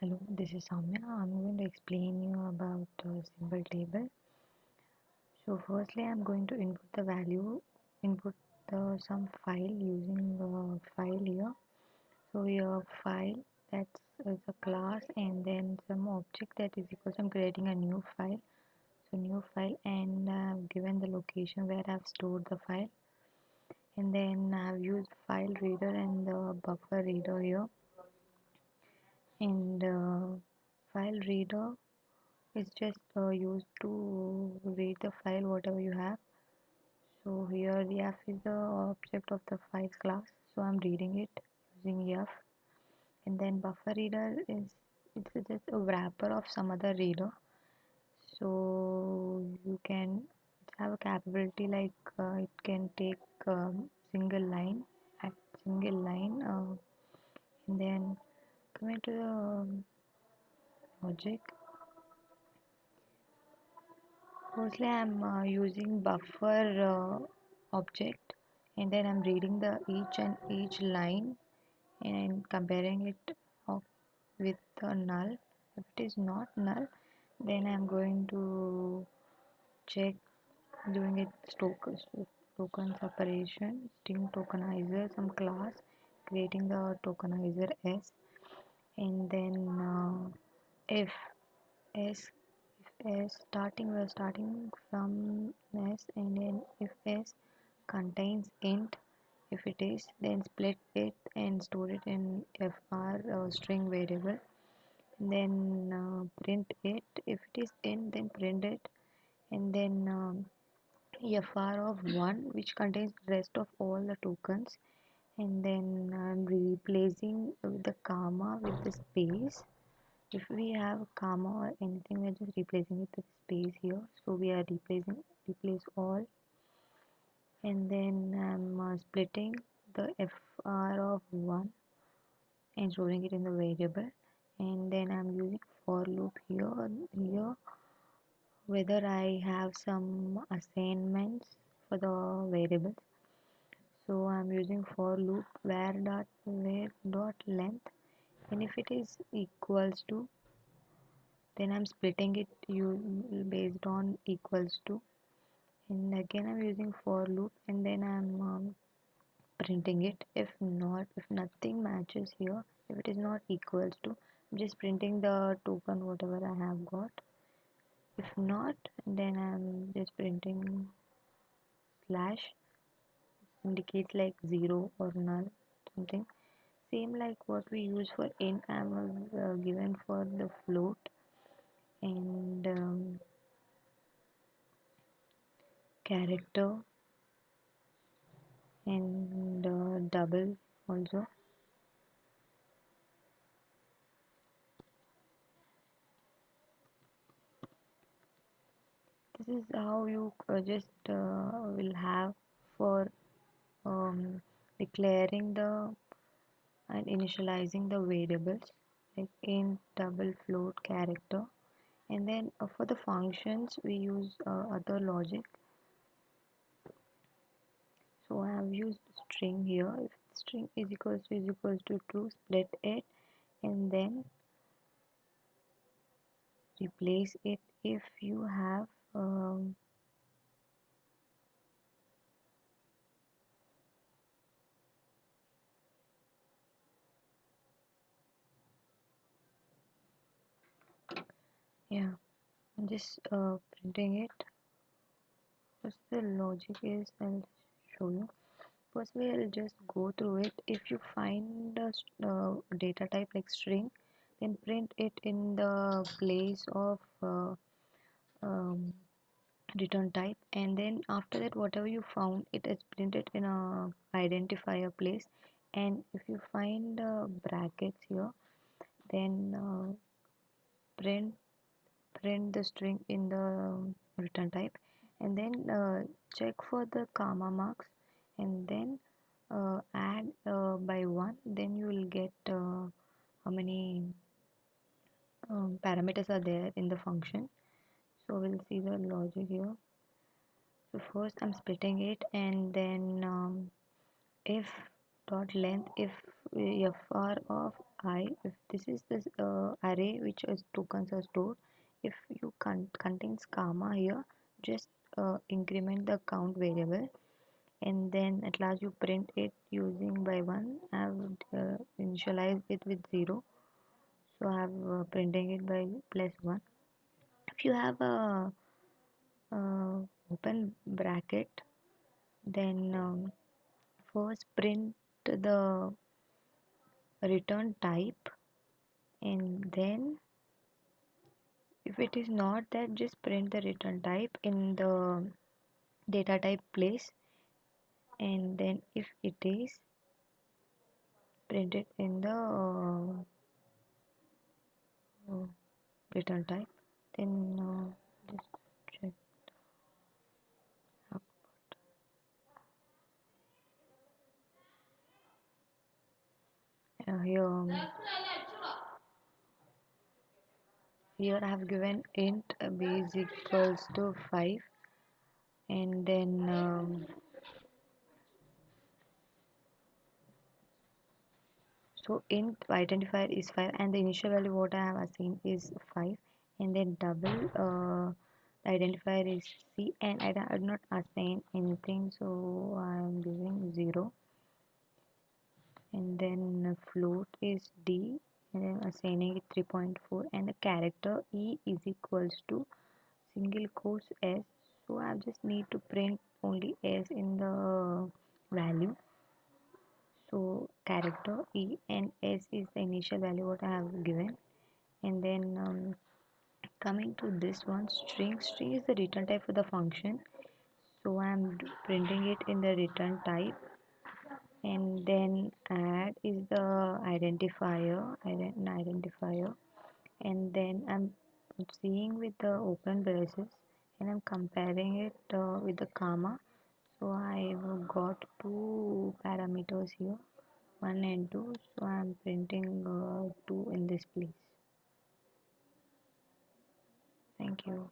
Hello, this is Soumya. I'm going to explain you about symbol table. So firstly, I'm going to input the value, input some file using file here. So your file that's is a class and then some object that is equal to I'm creating a new file. So new file and I've given the location where I've stored the file and then I've used file reader and the buffer reader here and file reader is just used to read the file whatever you have. So here the f is the object of the file class, so I'm reading it using f. And then buffer reader is it's just a wrapper of some other reader, so you can have a capability like it can take single line at single line and then coming to the logic. Mostly I'm using buffer object and then I'm reading the each line and comparing it with the null. If it is not null, then I'm going to check doing it token separation, string tokenizer, some class, creating the tokenizer s, and then if s we're starting from s and then if s contains int, if it is then split it and store it in fr string variable, then print it. If it is int then print it and then fr of 1 which contains rest of all the tokens and then I'm replacing the comma with the space. If we have comma or anything, we're just replacing it with space here. So we are replace all, and then I'm splitting the fr of 1 and storing it in the variable, and then I'm using for loop here whether I have some assignments for the variables. So I'm using for loop where dot length, and if it is equals to, then I'm splitting it based on equals to, and again I'm using for loop and then I'm printing it. If not, if nothing matches here, if it is not equals to, I'm just printing the token whatever I have got. If not, then I'm just printing slash, indicates like 0 or null something, same like what we use for int. I'm given for the float and character and double also. This is how you just will have for declaring the and initializing the variables like int, double, float, character, and then for the functions we use other logic. So I have used string here. If string is equals to true, split it and then replace it. If you have yeah, I'm just printing it. What's the logic is, I'll show you. Firstly, I'll just go through it. If you find a data type like string, then print it in the place of um, return type, and then after that whatever you found it is printed in a identifier place, and if you find brackets here, then print print the string in the return type, and then check for the comma marks and then add by 1, then you will get how many parameters are there in the function. So we'll see the logic here. So first I'm splitting it and then if dot length if fr of I, if this is this array which is tokens are stored, if you contains comma here, just increment the count variable, and then at last you print it using by one. I would initialize it with 0, so I have printing it by plus 1. If you have a open bracket, then first print the return type, and then if it is not that, just print the return type in the data type place, and then if it is, print it in the uh, return type. Then just check up. Here I have given int b is equals to 5, and then so int identifier is 5, and the initial value what I have assigned is 5, and then double the identifier is c, and I did not assign anything, so I am giving 0, and then float is d, and then assigning it 3.4, and the character e is equals to single quotes s, so I just need to print only s in the value. So character e and s is the initial value what I have given, and then coming to this one, string is the return type for the function, so I'm printing it in the return type, and then add is the identifier, and then I'm seeing with the open braces, and I'm comparing it with the comma, so I've got two parameters here, 1 and 2, so I'm printing 2 in this place. Thank you.